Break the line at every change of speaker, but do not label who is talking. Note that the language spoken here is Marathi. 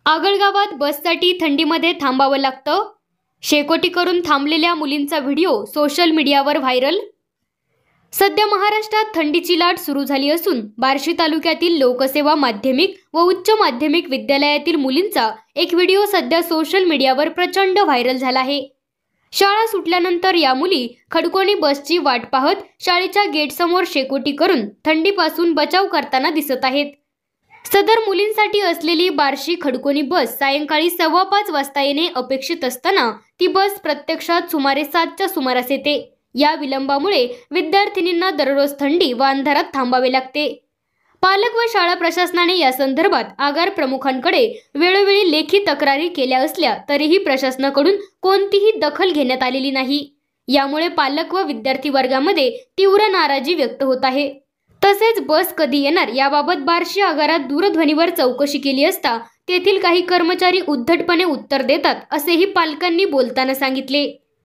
आगळगावात बससाठी थंडीमध्ये थांबावं लागतं. शेकोटी करून थांबलेल्या मुलींचा व्हिडिओ सोशल मीडियावर व्हायरल. सध्या महाराष्ट्रात थंडीची लाट सुरू झाली असून बार्शी तालुक्यातील लोकसेवा माध्यमिक व उच्च माध्यमिक विद्यालयातील मुलींचा एक व्हिडिओ सध्या सोशल मीडियावर प्रचंड व्हायरल झाला आहे. शाळा सुटल्यानंतर या मुली खडकोनी बसची वाट पाहत शाळेच्या गेटसमोर शेकोटी करून थंडीपासून बचाव करताना दिसत आहेत. सदर मुलींसाठी असलेली बार्शी खडकोनी बस सायंकाळी 5:15 वाजता येणे अपेक्षित असताना ती बस प्रत्यक्षात सुमारे 7च्या सुमारास येते. या विलंबामुळे विद्यार्थिनींना दररोज थंडी व अंधारात थांबावे लागते. पालक व शाळा प्रशासनाने या संदर्भात आगार प्रमुखांकडे वेळोवेळी लेखी तक्रारी केल्या असल्या तरीही प्रशासनाकडून कोणतीही दखल घेण्यात आलेली नाही. यामुळे पालक व विद्यार्थी वर्गामध्ये तीव्र नाराजी व्यक्त होत आहे. तसेच बस कधी येणार याबाबत बार्शी आगारात दूरध्वनीवर चौकशी केली असता तेथील काही कर्मचारी उद्धटपणे उत्तर देतात असेही पालकांनी बोलताना सांगितले.